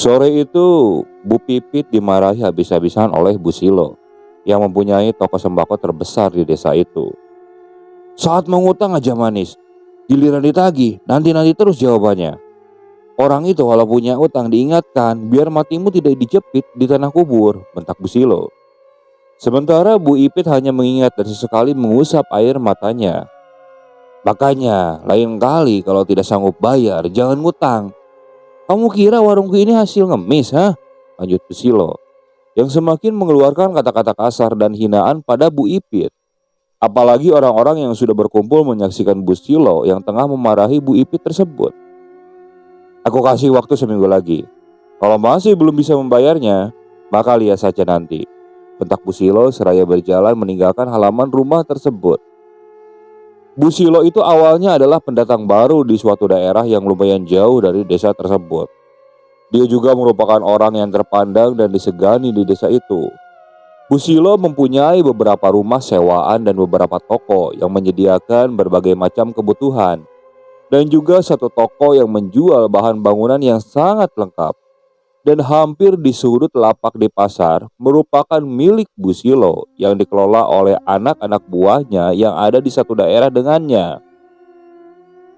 Sore itu, Bu Pipit dimarahi habis-habisan oleh Bu Silo yang mempunyai toko sembako terbesar di desa itu. Saat mengutang aja manis, giliran ditagih, nanti-nanti terus jawabannya. Orang itu kalau punya utang diingatkan biar matimu tidak dijepit di tanah kubur, bentak Bu Silo. Sementara Bu Ipit hanya mengingat dan sesekali mengusap air matanya. Makanya, lain kali kalau tidak sanggup bayar, jangan ngutang. Kamu kira warungku ini hasil ngemis, ha? Lanjut Bu Silo, yang semakin mengeluarkan kata-kata kasar dan hinaan pada Bu Ipit. Apalagi orang-orang yang sudah berkumpul menyaksikan Bu Silo yang tengah memarahi Bu Ipit tersebut. Aku kasih waktu seminggu lagi. Kalau masih belum bisa membayarnya, maka lihat saja nanti, bentak Bu Silo seraya berjalan meninggalkan halaman rumah tersebut. Bu Silo itu awalnya adalah pendatang baru di suatu daerah yang lumayan jauh dari desa tersebut. Dia juga merupakan orang yang terpandang dan disegani di desa itu. Bu Silo mempunyai beberapa rumah sewaan dan beberapa toko yang menyediakan berbagai macam kebutuhan. Dan juga satu toko yang menjual bahan bangunan yang sangat lengkap. Dan hampir di sudut lapak di pasar merupakan milik Bu Silo yang dikelola oleh anak-anak buahnya yang ada di satu daerah dengannya.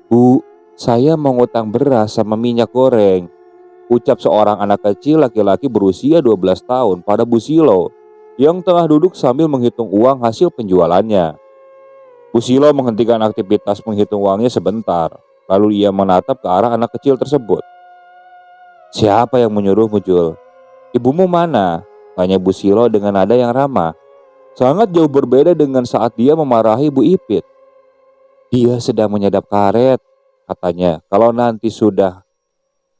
Bu, saya mau ngutang beras sama minyak goreng, ucap seorang anak kecil laki-laki berusia 12 tahun pada Bu Silo yang tengah duduk sambil menghitung uang hasil penjualannya. Bu Silo menghentikan aktivitas menghitung uangnya sebentar, lalu ia menatap ke arah anak kecil tersebut. Siapa yang menyuruhmu, Jul? Ibumu mana? Tanya Bu Silo dengan nada yang ramah. Sangat jauh berbeda dengan saat dia memarahi Bu Ipit. Dia sedang menyadap karet, katanya. Kalau nanti sudah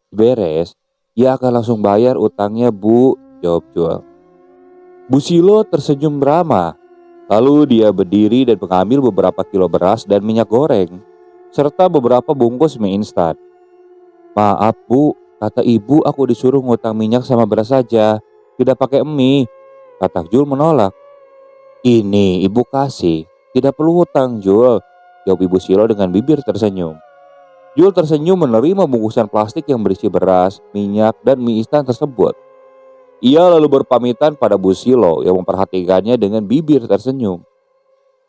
beres, ia akan langsung bayar utangnya, Bu, jawab Jul. Bu Silo tersenyum ramah. Lalu dia berdiri dan mengambil beberapa kilo beras dan minyak goreng, serta beberapa bungkus mie instan. Maaf, Bu, kata ibu aku disuruh ngutang minyak sama beras saja, tidak pakai mie, kata Jul menolak. Ini ibu kasih, tidak perlu hutang Jul, jawab Ibu Silo dengan bibir tersenyum. Jul tersenyum menerima bungkusan plastik yang berisi beras, minyak, dan mie instan tersebut. Ia lalu berpamitan pada Bu Silo yang memperhatikannya dengan bibir tersenyum.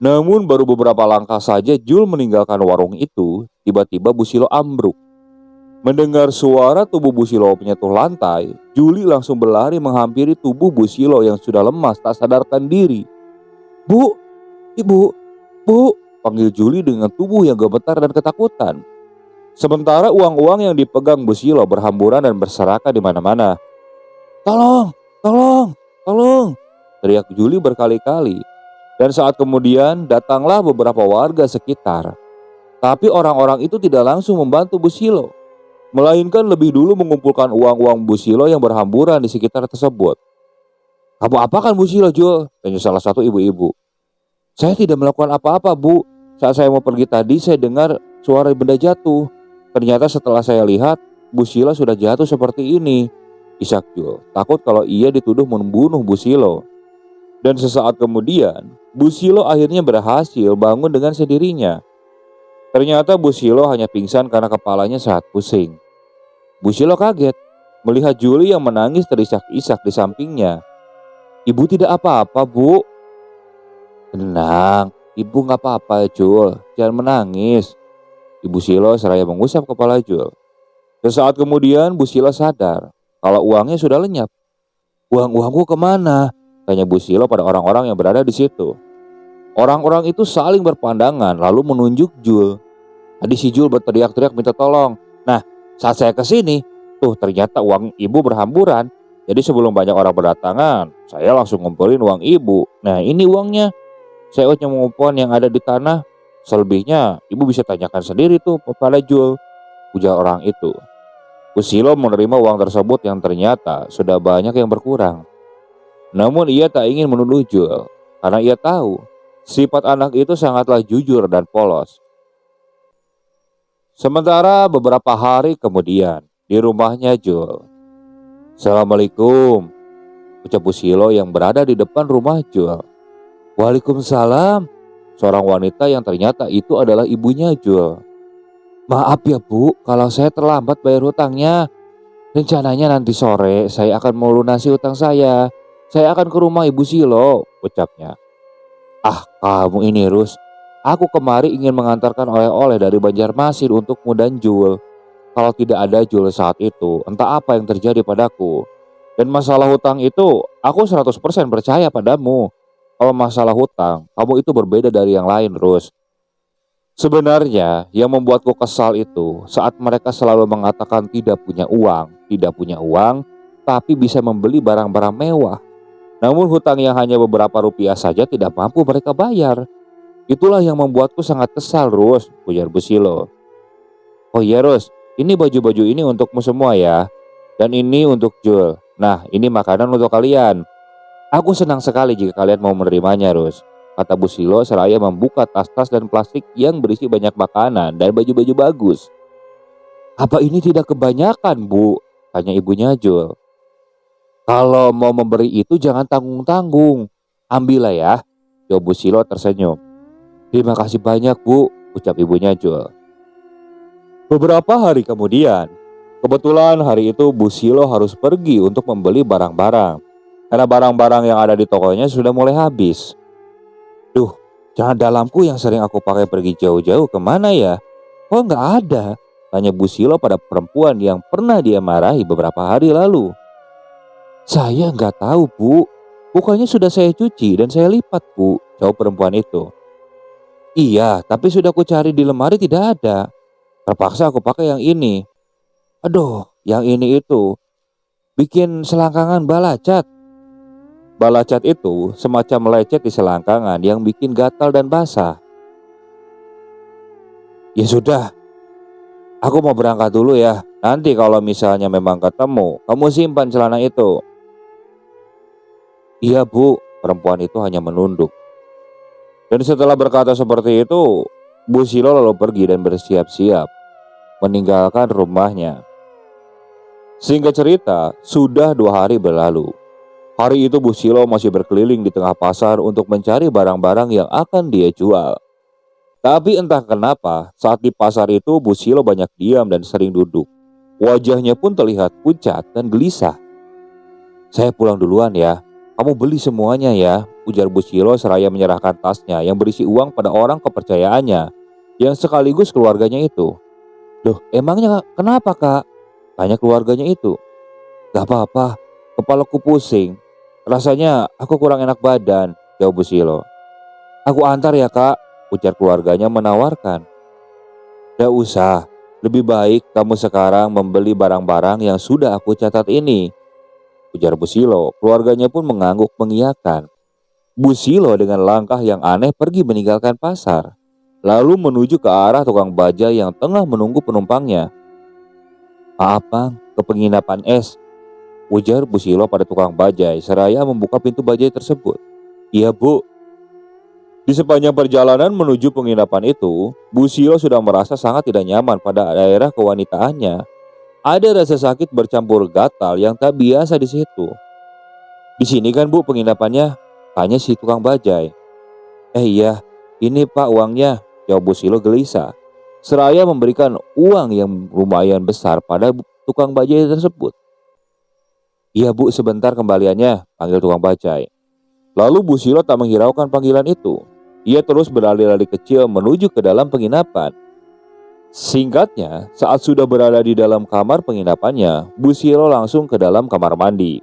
Namun baru beberapa langkah saja Jul meninggalkan warung itu, tiba-tiba Bu Silo ambruk. Mendengar suara tubuh Bu Silo menyentuh lantai, Juli langsung berlari menghampiri tubuh Bu Silo yang sudah lemas tak sadarkan diri. Bu, ibu, bu, panggil Juli dengan tubuh yang gemetar dan ketakutan. Sementara uang-uang yang dipegang Bu Silo berhamburan dan berserakan di mana-mana. Tolong, tolong, tolong, teriak Juli berkali-kali. Dan saat kemudian datanglah beberapa warga sekitar. Tapi orang-orang itu tidak langsung membantu Bu Silo, melainkan lebih dulu mengumpulkan uang-uang Bu Silo yang berhamburan di sekitar tersebut. Kamu apakan Bu Silo, Jul? Tanya salah satu ibu-ibu. Saya tidak melakukan apa-apa, Bu. Saat saya mau pergi tadi saya dengar suara benda jatuh. Ternyata setelah saya lihat Bu Silo sudah jatuh seperti ini, isak Jul, takut kalau ia dituduh membunuh Bu Silo. Dan sesaat kemudian Bu Silo akhirnya berhasil bangun dengan sendirinya. Ternyata Bu Silo hanya pingsan karena kepalanya sangat pusing. Bu Silo kaget melihat Juli yang menangis terisak-isak di sampingnya. Ibu tidak apa-apa, Bu. Tenang, ibu gak apa-apa, Jul. Jangan menangis. Ibu Silo seraya mengusap kepala Jul. Sesaat kemudian Bu Silo sadar kalau uangnya sudah lenyap. Uang-uangku kemana? Tanya Bu Silo pada orang-orang yang berada di situ. Orang-orang itu saling berpandangan lalu menunjuk Jul. Tadi si Jul berteriak-teriak minta tolong. Nah, saat saya kesini, tuh ternyata uang ibu berhamburan. Jadi sebelum banyak orang berdatangan, saya langsung ngumpulin uang ibu. Nah ini uangnya. Saya hanya mengumpulkan yang ada di tanah. Selebihnya ibu bisa tanyakan sendiri tuh kepada Jul, ujar orang itu. Bu Silo menerima uang tersebut yang ternyata sudah banyak yang berkurang. Namun ia tak ingin menuduh Jul, karena ia tahu sifat anak itu sangatlah jujur dan polos. Sementara beberapa hari kemudian di rumahnya Jul. Assalamualaikum, ucap Bu Silo yang berada di depan rumah Jul. Waalaikumsalam, seorang wanita yang ternyata itu adalah ibunya Jul. Maaf ya Bu, kalau saya terlambat bayar hutangnya. Rencananya nanti sore saya akan melunasi utang saya. Saya akan ke rumah Ibu Silo, ucapnya. Ah, kamu ini Rus. Aku kemari ingin mengantarkan oleh-oleh dari Banjarmasin untukmu dan Jul. Kalau tidak ada Jul saat itu, entah apa yang terjadi padaku. Dan masalah hutang itu, aku 100% percaya padamu. Kalau masalah hutang, kamu itu berbeda dari yang lain, Rus. Sebenarnya, yang membuatku kesal itu saat mereka selalu mengatakan tidak punya uang, tapi bisa membeli barang-barang mewah. Namun hutang yang hanya beberapa rupiah saja tidak mampu mereka bayar. Itulah yang membuatku sangat kesal, Rus, ujar Busilo. Oh iya, Rus, ini baju-baju ini untukmu semua ya. Dan ini untuk Jul. Nah, ini makanan untuk kalian. Aku senang sekali jika kalian mau menerimanya, Rus, kata Busilo seraya membuka tas-tas dan plastik yang berisi banyak makanan dan baju-baju bagus. Apa ini tidak kebanyakan, Bu? Tanya ibunya Jul. Kalau mau memberi itu jangan tanggung-tanggung. Ambillah ya, jawab Busilo tersenyum. Terima kasih banyak, Bu, ucap ibunya Jul. Beberapa hari kemudian, kebetulan hari itu Busilo harus pergi untuk membeli barang-barang. Karena barang-barang yang ada di tokonya sudah mulai habis. Duh, celana dalamku yang sering aku pakai pergi jauh-jauh kemana ya? Kok nggak ada? Tanya Busilo pada perempuan yang pernah dia marahi beberapa hari lalu. Saya nggak tahu, Bu. Bukannya sudah saya cuci dan saya lipat, Bu, jawab perempuan itu. Iya, tapi sudah aku cari di lemari tidak ada. Terpaksa aku pakai yang ini. Aduh, yang ini itu bikin selangkangan balacat. Balacat itu semacam lecet di selangkangan yang bikin gatal dan basah. Ya sudah, aku mau berangkat dulu ya. Nanti kalau misalnya memang ketemu, kamu simpan celana itu. Iya, Bu, perempuan itu hanya menunduk. Dan setelah berkata seperti itu, Busilo lalu pergi dan bersiap-siap meninggalkan rumahnya. Singkat cerita, sudah 2 hari berlalu. Hari itu Busilo masih berkeliling di tengah pasar untuk mencari barang-barang yang akan dia jual. Tapi entah kenapa, saat di pasar itu Busilo banyak diam dan sering duduk. Wajahnya pun terlihat pucat dan gelisah. Saya pulang duluan ya, kamu beli semuanya ya, ujar Busilo seraya menyerahkan tasnya yang berisi uang pada orang kepercayaannya, yang sekaligus keluarganya itu. Loh, emangnya kenapa, Kak? Tanya keluarganya itu. Gak apa-apa, kepalaku pusing. Rasanya aku kurang enak badan, jawab Busilo. Aku antar ya, Kak, ujar keluarganya menawarkan. Gak usah, lebih baik kamu sekarang membeli barang-barang yang sudah aku catat ini, ujar Busilo. Keluarganya pun mengangguk mengiyakan. Busilo dengan langkah yang aneh pergi meninggalkan pasar, lalu menuju ke arah tukang baja yang tengah menunggu penumpangnya. Maaf bang, ke penginapan es, ujar Busilo pada tukang bajai seraya membuka pintu bajai tersebut. Iya Bu. Di sepanjang perjalanan menuju penginapan itu, Busilo sudah merasa sangat tidak nyaman pada daerah kewanitaannya. Ada rasa sakit bercampur gatal yang tak biasa di situ. Di sini kan Bu penginapannya? Tanya si tukang bajai. Iya, ini Pak uangnya, jawab Busilo gelisah, seraya memberikan uang yang lumayan besar pada tukang bajai tersebut. Iya Bu, sebentar kembaliannya, panggil tukang bajai. Lalu Busilo tak menghiraukan panggilan itu. Ia terus berlari-lari kecil menuju ke dalam penginapan. Singkatnya, saat sudah berada di dalam kamar penginapannya, Busilo langsung ke dalam kamar mandi.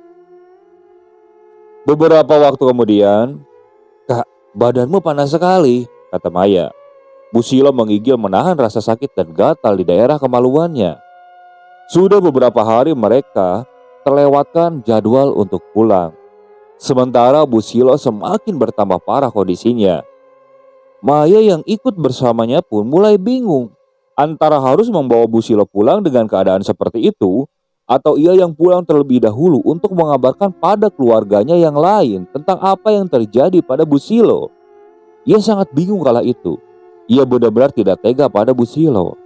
Beberapa waktu kemudian, Kak, badanmu panas sekali, kata Maya. Busilo menggigil menahan rasa sakit dan gatal di daerah kemaluannya. Sudah beberapa hari mereka terlewatkan jadwal untuk pulang. Sementara Busilo semakin bertambah parah kondisinya. Maya yang ikut bersamanya pun mulai bingung antara harus membawa Busilo pulang dengan keadaan seperti itu, atau ia yang pulang terlebih dahulu untuk mengabarkan pada keluarganya yang lain tentang apa yang terjadi pada Busilo. Ia sangat bingung kala itu. Ia benar-benar tidak tega pada Busilo.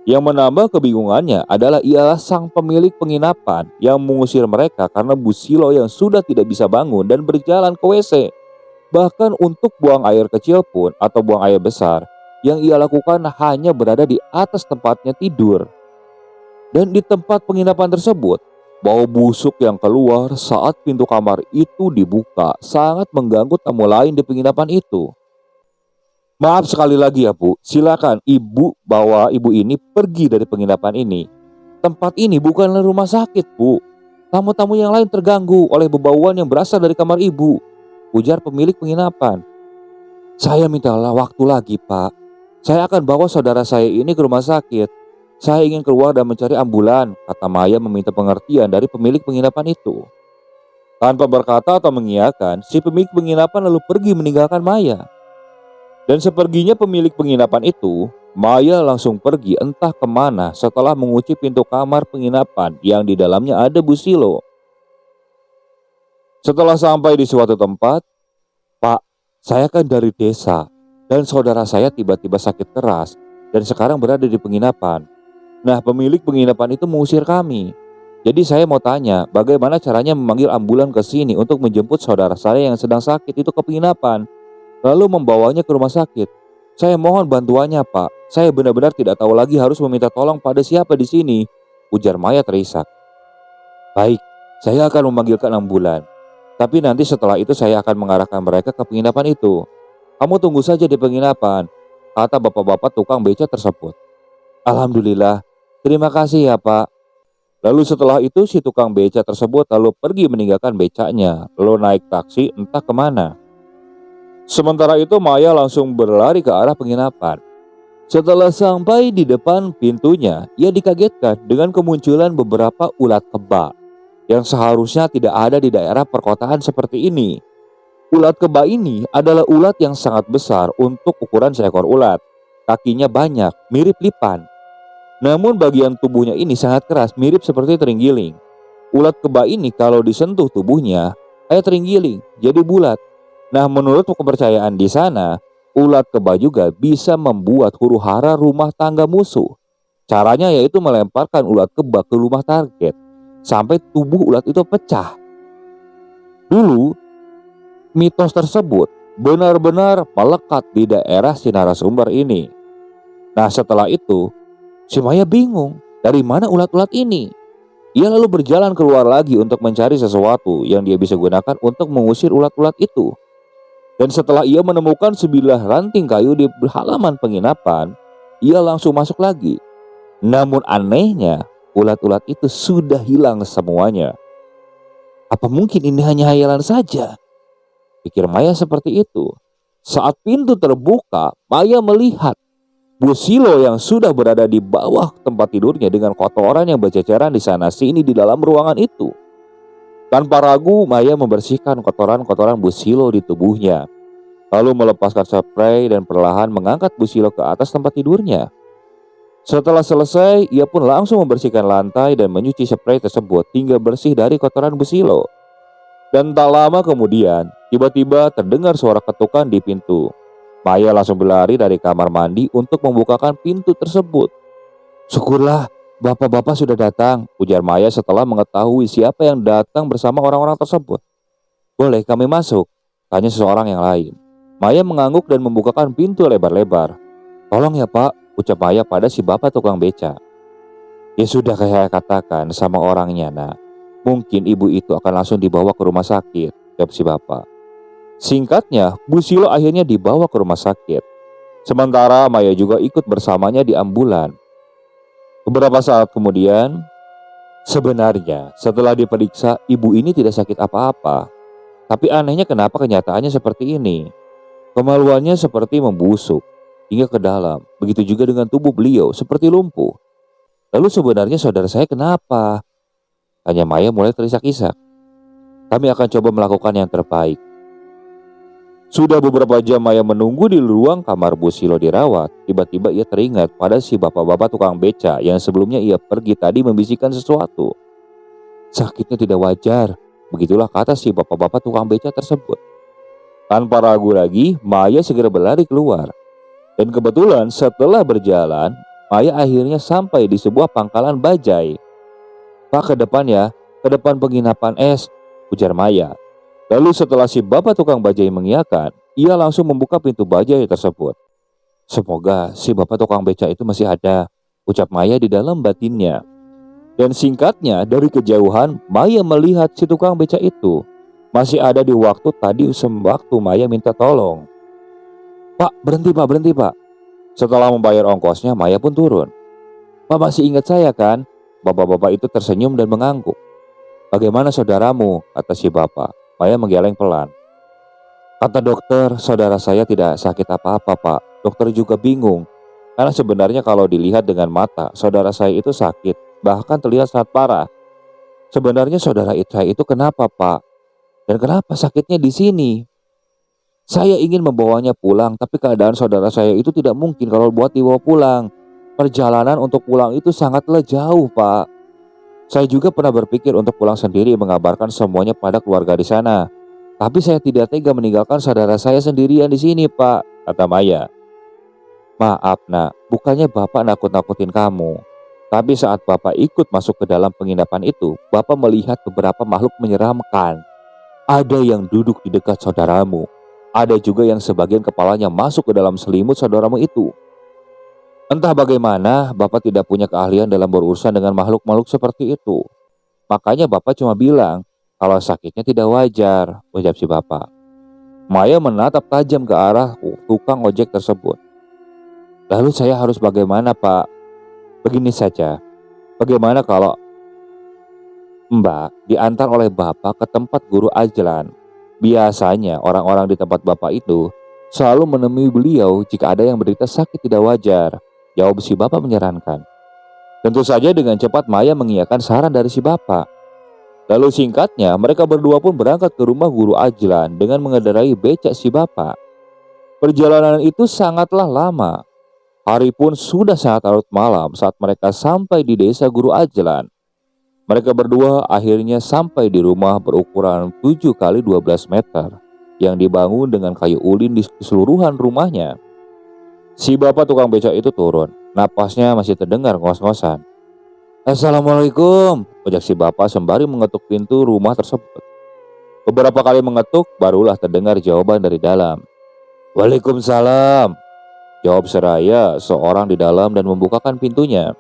Yang menambah kebingungannya adalah ialah sang pemilik penginapan yang mengusir mereka karena Busilo yang sudah tidak bisa bangun dan berjalan ke WC. Bahkan untuk buang air kecil pun atau buang air besar, yang ia lakukan hanya berada di atas tempatnya tidur. Dan di tempat penginapan tersebut Bau busuk yang keluar saat pintu kamar itu dibuka sangat mengganggu tamu lain di penginapan itu. Maaf sekali lagi ya Bu, silakan Ibu bawa ibu ini pergi dari penginapan ini. Tempat ini bukanlah rumah sakit Bu. Tamu-tamu yang lain terganggu oleh bebauan yang berasal dari kamar Ibu, ujar pemilik penginapan. Saya mintalah waktu lagi Pak. Saya akan bawa saudara saya ini ke rumah sakit. Saya ingin keluar dan mencari ambulan, kata Maya meminta pengertian dari pemilik penginapan itu. Tanpa berkata atau mengiyakan, si pemilik penginapan lalu pergi meninggalkan Maya. Dan seperginya pemilik penginapan itu, Maya langsung pergi entah kemana setelah mengunci pintu kamar penginapan yang di dalamnya ada Busilo. Setelah sampai di suatu tempat, Pak, saya kan dari desa dan saudara saya tiba-tiba sakit keras dan sekarang berada di penginapan. Nah, pemilik penginapan itu mengusir kami. Jadi saya mau tanya, bagaimana caranya memanggil ambulan ke sini untuk menjemput saudara saya yang sedang sakit itu ke penginapan, lalu membawanya ke rumah sakit. Saya mohon bantuannya, Pak. Saya benar-benar tidak tahu lagi harus meminta tolong pada siapa di sini, ujar Maya terisak. Baik, saya akan memanggilkan ambulan. Tapi nanti setelah itu saya akan mengarahkan mereka ke penginapan itu. Kamu tunggu saja di penginapan, kata bapak-bapak tukang beca tersebut. Alhamdulillah. Terima kasih ya Pak. Lalu setelah itu si tukang beca tersebut lalu pergi meninggalkan becanya, lalu naik taksi entah kemana. Sementara itu Maya langsung berlari ke arah penginapan. Setelah sampai di depan pintunya, ia dikagetkan dengan kemunculan beberapa ulat kebak yang seharusnya tidak ada di daerah perkotaan seperti ini. Ulat kebak ini adalah ulat yang sangat besar untuk ukuran seekor ulat. Kakinya banyak, mirip lipan. Namun bagian tubuhnya ini sangat keras, mirip seperti terenggiling. Ulat kebak ini kalau disentuh tubuhnya, kayak terenggiling, jadi bulat. Nah, menurut kepercayaan di sana, ulat kebak juga bisa membuat huru-hara rumah tangga musuh. Caranya yaitu melemparkan ulat kebak ke rumah target, sampai tubuh ulat itu pecah. Dulu, mitos tersebut benar-benar melekat di daerah si narasumber ini. Nah, setelah itu, si Maya bingung, dari mana ulat-ulat ini? Ia lalu berjalan keluar lagi untuk mencari sesuatu yang dia bisa gunakan untuk mengusir ulat-ulat itu. Dan setelah ia menemukan sebilah ranting kayu di halaman penginapan, ia langsung masuk lagi. Namun anehnya, ulat-ulat itu sudah hilang semuanya. Apa mungkin ini hanya hayalan saja? Pikir Maya seperti itu. Saat pintu terbuka, Maya melihat Busilo yang sudah berada di bawah tempat tidurnya dengan kotoran yang berceceran di sana sini di dalam ruangan itu. Tanpa ragu, Maya membersihkan kotoran-kotoran Busilo di tubuhnya. Lalu melepaskan spray dan perlahan mengangkat Busilo ke atas tempat tidurnya. Setelah selesai, ia pun langsung membersihkan lantai dan menyuci spray tersebut hingga bersih dari kotoran Busilo. Dan tak lama kemudian, tiba-tiba terdengar suara ketukan di pintu. Maya langsung berlari dari kamar mandi untuk membukakan pintu tersebut. Syukurlah, bapak-bapak sudah datang, ujar Maya setelah mengetahui siapa yang datang bersama orang-orang tersebut. Boleh kami masuk? Tanya seseorang yang lain. Maya mengangguk dan membukakan pintu lebar-lebar. Tolong ya Pak, ucap Maya pada si bapak tukang beca. Ya sudah kayak saya katakan sama orangnya nak. Mungkin ibu itu akan langsung dibawa ke rumah sakit, jawab si bapak. Singkatnya, Busilo akhirnya dibawa ke rumah sakit. Sementara Maya juga ikut bersamanya di ambulan. Beberapa saat kemudian, sebenarnya setelah diperiksa, ibu ini tidak sakit apa-apa. Tapi anehnya kenapa kenyataannya seperti ini. Kemaluannya seperti membusuk hingga ke dalam. Begitu juga dengan tubuh beliau seperti lumpuh. Lalu sebenarnya saudara saya kenapa? Tanya Maya mulai terisak-isak. Kami akan coba melakukan yang terbaik. Sudah beberapa jam Maya menunggu di ruang kamar Busilo dirawat. Tiba-tiba ia teringat pada si bapak-bapak tukang beca yang sebelumnya ia pergi tadi membisikkan sesuatu. Sakitnya tidak wajar, begitulah kata si bapak-bapak tukang beca tersebut. Tanpa ragu lagi, Maya segera berlari keluar. Dan kebetulan setelah berjalan, Maya akhirnya sampai di sebuah pangkalan bajai. Pak, ke depan ya, ke depan penginapan es, ujar Maya. Lalu setelah si bapak tukang bajai mengiyakan, ia langsung membuka pintu bajai tersebut. Semoga si bapak tukang beca itu masih ada, ucap Maya di dalam batinnya. Dan singkatnya, dari kejauhan Maya melihat si tukang beca itu masih ada di waktu tadi sewaktu Maya minta tolong. Pak, berhenti pak. Setelah membayar ongkosnya, Maya pun turun. Pak, masih ingat saya kan? Bapak-bapak itu tersenyum dan mengangguk. Bagaimana saudaramu? Kata si bapak. Maya menggeleng pelan. Kata dokter, saudara saya tidak sakit apa-apa pak. Dokter juga bingung. Karena sebenarnya kalau dilihat dengan mata, saudara saya itu sakit. Bahkan terlihat sangat parah. Sebenarnya saudara saya itu kenapa pak? Dan kenapa sakitnya di sini? Saya ingin membawanya pulang, tapi keadaan saudara saya itu tidak mungkin kalau buat dibawa pulang. Perjalanan untuk pulang itu sangatlah jauh, Pak. Saya juga pernah berpikir untuk pulang sendiri mengabarkan semuanya pada keluarga di sana. Tapi saya tidak tega meninggalkan saudara saya sendirian di sini, Pak, kata Maya. Maaf, Nak, bukannya Bapak nakut-nakutin kamu. Tapi saat Bapak ikut masuk ke dalam penginapan itu, Bapak melihat beberapa makhluk menyeramkan. Ada yang duduk di dekat saudaramu. Ada juga yang sebagian kepalanya masuk ke dalam selimut saudaramu itu. Entah bagaimana, Bapak tidak punya keahlian dalam berurusan dengan makhluk-makhluk seperti itu. Makanya Bapak cuma bilang, kalau sakitnya tidak wajar, ucap si Bapak. Maya menatap tajam ke arah tukang ojek tersebut. Lalu saya harus bagaimana, Pak? Begini saja, bagaimana kalau Mbak diantar oleh Bapak ke tempat guru Ajlan? Biasanya orang-orang di tempat Bapak itu selalu menemui beliau jika ada yang berita sakit tidak wajar, jawab si Bapak menyarankan. Tentu saja dengan cepat Maya mengiyakan saran dari si Bapak. Lalu singkatnya mereka berdua pun berangkat ke rumah guru Ajlan dengan mengendarai becak si Bapak. Perjalanan itu sangatlah lama. Hari pun sudah sangat larut malam saat mereka sampai di desa guru Ajlan. Mereka berdua akhirnya sampai di rumah berukuran 7 kali 12 meter yang dibangun dengan kayu ulin di keseluruhan rumahnya. Si bapak tukang becak itu turun, napasnya masih terdengar ngos-ngosan. Assalamualaikum, ucap si bapak sembari mengetuk pintu rumah tersebut. Beberapa kali mengetuk, barulah terdengar jawaban dari dalam. Waalaikumsalam, jawab seraya seorang di dalam dan membukakan pintunya.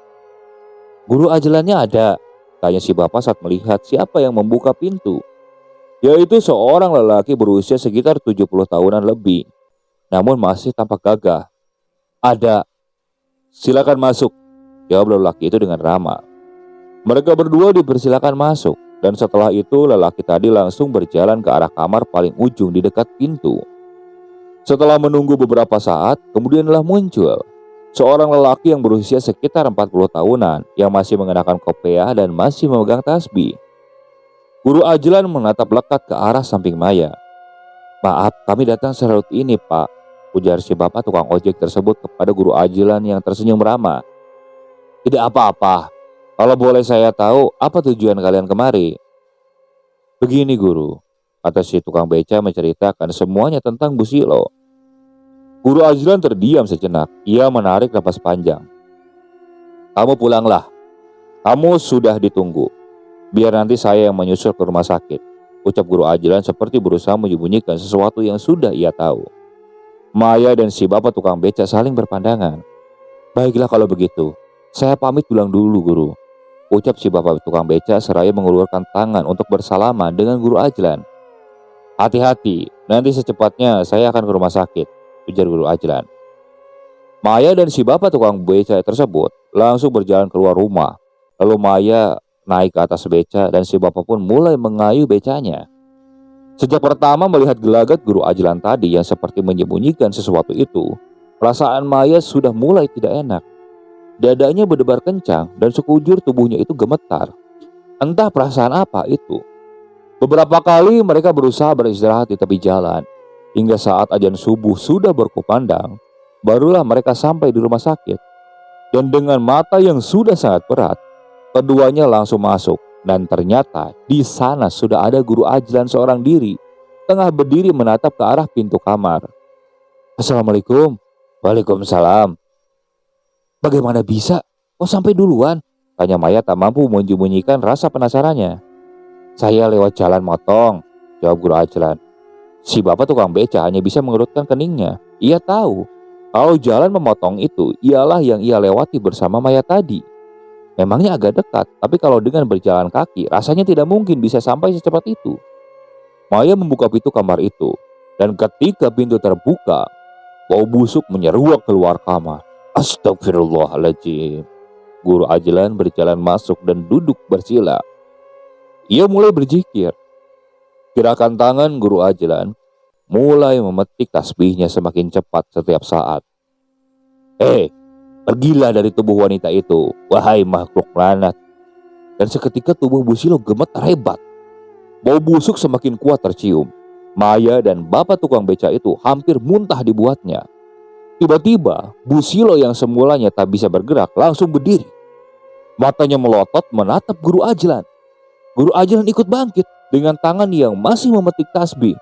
Guru Ajlannya ada, tanya si bapak saat melihat siapa yang membuka pintu. Yaitu seorang lelaki berusia sekitar 70 tahunan lebih, namun masih tampak gagah. Ada, silakan masuk, jawab lelaki itu dengan ramah. Mereka berdua dipersilakan masuk, dan setelah itu lelaki tadi langsung berjalan ke arah kamar paling ujung di dekat pintu. Setelah menunggu beberapa saat, kemudianlah muncul seorang lelaki yang berusia sekitar 40 tahunan yang masih mengenakan kopiah dan masih memegang tasbih. Guru Ajlan menatap lekat ke arah samping Maya. Maaf, kami datang serut ini, Pak, ujar si bapak tukang ojek tersebut kepada guru Ajlan yang tersenyum ramah. Tidak apa-apa, kalau boleh saya tahu apa tujuan kalian kemari? Begini guru, kata si tukang beca menceritakan semuanya tentang Busilo. Guru Ajlan terdiam sejenak, ia menarik napas panjang. Kamu pulanglah, kamu sudah ditunggu. Biar nanti saya yang menyusul ke rumah sakit, ucap guru Ajlan seperti berusaha menyembunyikan sesuatu yang sudah ia tahu. Maya dan si bapak tukang beca saling berpandangan. Baiklah kalau begitu, saya pamit pulang dulu guru, ucap si bapak tukang beca seraya mengulurkan tangan untuk bersalaman dengan guru Ajlan. Hati-hati, nanti secepatnya saya akan ke rumah sakit, ujar guru Ajlan. Maya dan si bapak tukang beca tersebut langsung berjalan keluar rumah. Lalu Maya naik ke atas beca dan si bapak pun mulai mengayuh becanya. Sejak pertama melihat gelagat guru Ajlan tadi yang seperti menyembunyikan sesuatu itu, perasaan Maya sudah mulai tidak enak. Dadanya berdebar kencang dan sekujur tubuhnya itu gemetar. Entah perasaan apa itu. Beberapa kali mereka berusaha beristirahat di tepi jalan. Hingga saat azan subuh sudah berkumandang, barulah mereka sampai di rumah sakit. Dan dengan mata yang sudah sangat berat, keduanya langsung masuk dan ternyata di sana sudah ada guru Ajlan seorang diri, tengah berdiri menatap ke arah pintu kamar. Assalamualaikum. Waalaikumsalam. Bagaimana bisa? Kok sampai duluan? Tanya Maya tak mampu menyembunyikan rasa penasarannya. Saya lewat jalan motong, jawab guru Ajlan. Si bapak tukang beca hanya bisa mengerutkan keningnya. Ia tahu kalau jalan memotong itu ialah yang ia lewati bersama Maya tadi. Memangnya agak dekat, tapi kalau dengan berjalan kaki, rasanya tidak mungkin bisa sampai secepat itu. Maya membuka pintu kamar itu, dan ketika pintu terbuka, bau busuk menyeruak keluar kamar. Astagfirullahaladzim. Guru Ajlan berjalan masuk dan duduk bersila. Ia mulai berzikir. Gerakan tangan Guru Ajlan mulai memetik tasbihnya semakin cepat setiap saat. Pergilah dari tubuh wanita itu, wahai makhluk lanat. Dan seketika tubuh Busilo gemetar hebat. Bau busuk semakin kuat tercium. Maya dan bapak tukang beca itu hampir muntah dibuatnya. Tiba-tiba, Busilo yang semulanya tak bisa bergerak langsung berdiri. Matanya melotot menatap Guru Ajlan. Guru Ajlan ikut bangkit dengan tangan yang masih memetik tasbih.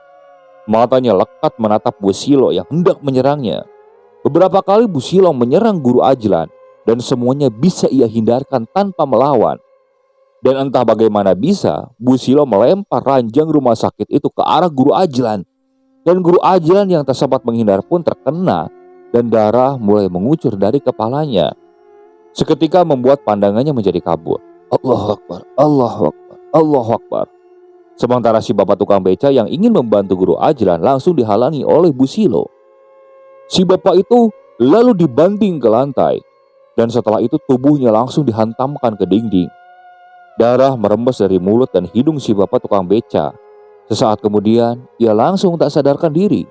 Matanya lekat menatap Busilo yang hendak menyerangnya. Beberapa kali Busilo menyerang Guru Ajlan dan semuanya bisa ia hindarkan tanpa melawan. Dan entah bagaimana bisa, Busilo melempar ranjang rumah sakit itu ke arah Guru Ajlan. Dan Guru Ajlan yang tak sempat menghindar pun terkena dan darah mulai mengucur dari kepalanya. Seketika membuat pandangannya menjadi kabur. Allahu Akbar, Allahu Akbar, Allahu Akbar. Sementara si bapak tukang beca yang ingin membantu Guru Ajlan langsung dihalangi oleh Busilo. Si bapak itu lalu dibanting ke lantai. Dan setelah itu tubuhnya langsung dihantamkan ke dinding. Darah merembes dari mulut dan hidung si bapak tukang beca. Sesaat kemudian, ia langsung tak sadarkan diri.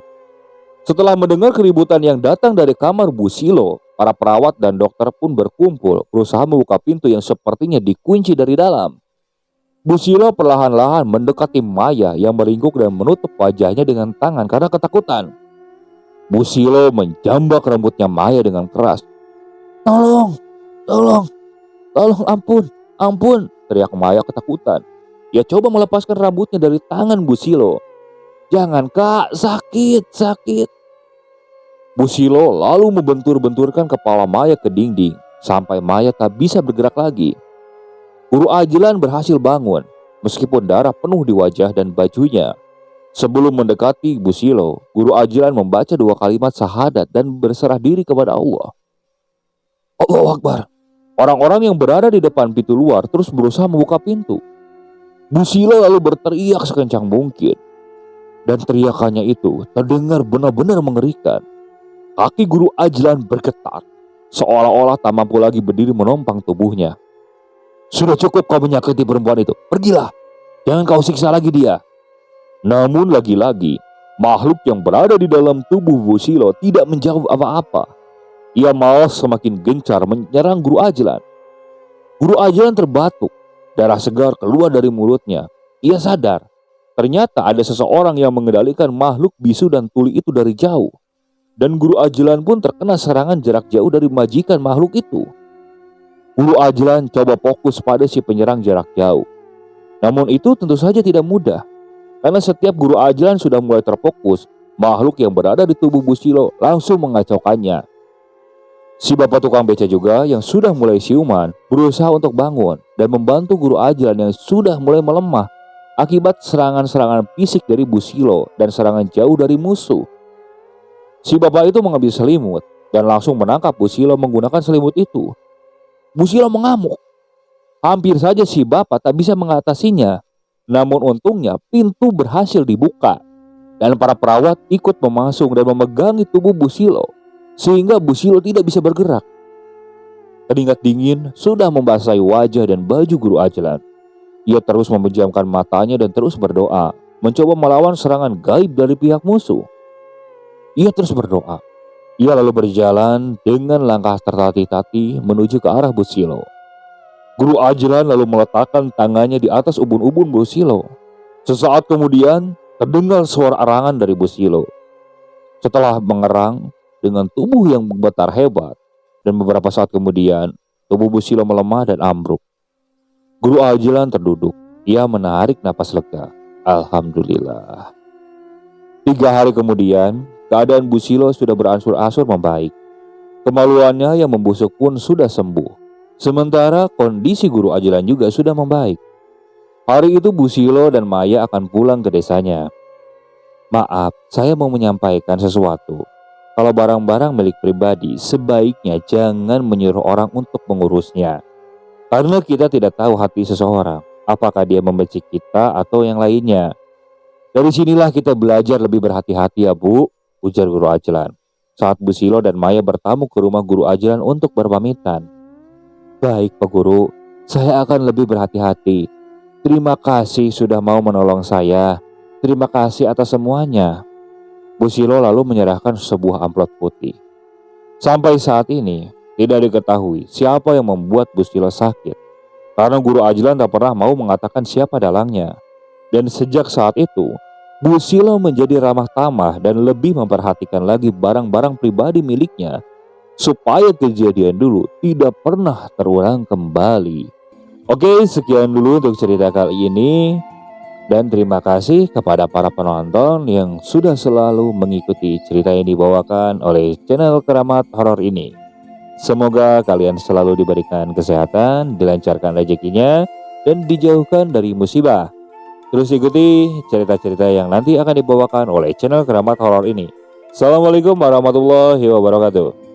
Setelah mendengar keributan yang datang dari kamar Busilo, para perawat dan dokter pun berkumpul berusaha membuka pintu yang sepertinya dikunci dari dalam. Busilo perlahan-lahan mendekati Maya yang meringkuk dan menutup wajahnya dengan tangan karena ketakutan. Busilo menjambak rambutnya Maya dengan keras. Tolong, tolong, tolong, ampun, ampun, teriak Maya ketakutan. Ia coba melepaskan rambutnya dari tangan Busilo. Jangan kak, sakit, sakit. Busilo lalu membentur-benturkan kepala Maya ke dinding sampai Maya tak bisa bergerak lagi. Guru Ajlan berhasil bangun meskipun darah penuh di wajah dan bajunya. Sebelum mendekati Busilo, Guru Ajlan membaca 2 kalimat syahadat dan berserah diri kepada Allah. Allahu Akbar. Orang-orang yang berada di depan pintu luar terus berusaha membuka pintu. Busilo lalu berteriak sekencang mungkin. Dan teriakannya itu terdengar benar-benar mengerikan. Kaki Guru Ajlan bergetar, seolah-olah tak mampu lagi berdiri menopang tubuhnya. Sudah cukup kau menyakiti perempuan itu, pergilah. Jangan kau siksa lagi dia. Namun lagi-lagi, makhluk yang berada di dalam tubuh Busilo tidak menjawab apa-apa. Ia malah semakin gencar menyerang Guru Ajlan. Guru Ajlan terbatuk, darah segar keluar dari mulutnya. Ia sadar, ternyata ada seseorang yang mengendalikan makhluk bisu dan tuli itu dari jauh. Dan Guru Ajlan pun terkena serangan jarak jauh dari majikan makhluk itu. Guru Ajlan coba fokus pada si penyerang jarak jauh. Namun itu tentu saja tidak mudah. Karena setiap Guru Ajlan sudah mulai terfokus, makhluk yang berada di tubuh Busilo langsung mengacaukannya. Si bapak tukang beca juga yang sudah mulai siuman berusaha untuk bangun dan membantu Guru Ajlan yang sudah mulai melemah akibat serangan-serangan fisik dari Busilo dan serangan jauh dari musuh. Si bapak itu mengambil selimut dan langsung menangkap Busilo menggunakan selimut itu. Busilo mengamuk. Hampir saja si bapak tak bisa mengatasinya. Namun untungnya pintu berhasil dibuka. Dan para perawat ikut memasung dan memegangi tubuh Busilo. Sehingga Busilo tidak bisa bergerak. Keringat dingin sudah membasahi wajah dan baju Guru Ajlan. Ia terus memejamkan matanya dan terus berdoa. Mencoba melawan serangan gaib dari pihak musuh. Ia terus berdoa. Ia lalu berjalan dengan langkah tertatih-tatih menuju ke arah Busilo. Guru Ajlan lalu meletakkan tangannya di atas ubun-ubun Busilo. Sesaat kemudian terdengar suara arangan dari Busilo. Setelah mengerang dengan tubuh yang bergetar hebat, dan beberapa saat kemudian tubuh Busilo melemah dan ambruk. Guru Ajlan terduduk. Ia menarik napas lega. Alhamdulillah. 3 hari kemudian, keadaan Busilo sudah berangsur-angsur membaik. Kemaluannya yang membusuk pun sudah sembuh. Sementara kondisi Guru Ajlan juga sudah membaik. Hari itu Busilo dan Maya akan pulang ke desanya. Maaf, saya mau menyampaikan sesuatu. Kalau barang-barang milik pribadi, sebaiknya jangan menyuruh orang untuk mengurusnya. Karena kita tidak tahu hati seseorang, apakah dia membenci kita atau yang lainnya. Dari sinilah kita belajar lebih berhati-hati ya Bu, ujar Guru Ajlan. Saat Bu Silo dan Maya bertamu ke rumah Guru Ajlan untuk berpamitan. Baik Pak Guru, saya akan lebih berhati-hati. Terima kasih sudah mau menolong saya. Terima kasih atas semuanya. Bu Silo lalu menyerahkan sebuah amplop putih. Sampai saat ini, tidak diketahui siapa yang membuat Bu Silo sakit. Karena Guru Ajlan tak pernah mau mengatakan siapa dalangnya. Dan sejak saat itu, Bu Silo menjadi ramah tamah dan lebih memperhatikan lagi barang-barang pribadi miliknya supaya kejadian dulu tidak pernah terulang kembali. Oke, sekian dulu untuk cerita kali ini. Dan terima kasih kepada para penonton yang sudah selalu mengikuti cerita yang dibawakan oleh channel Keramat Horor ini. Semoga kalian selalu diberikan kesehatan, dilancarkan rezekinya, dan dijauhkan dari musibah. Terus ikuti cerita-cerita yang nanti akan dibawakan oleh channel Keramat Horor ini. Assalamualaikum warahmatullahi wabarakatuh.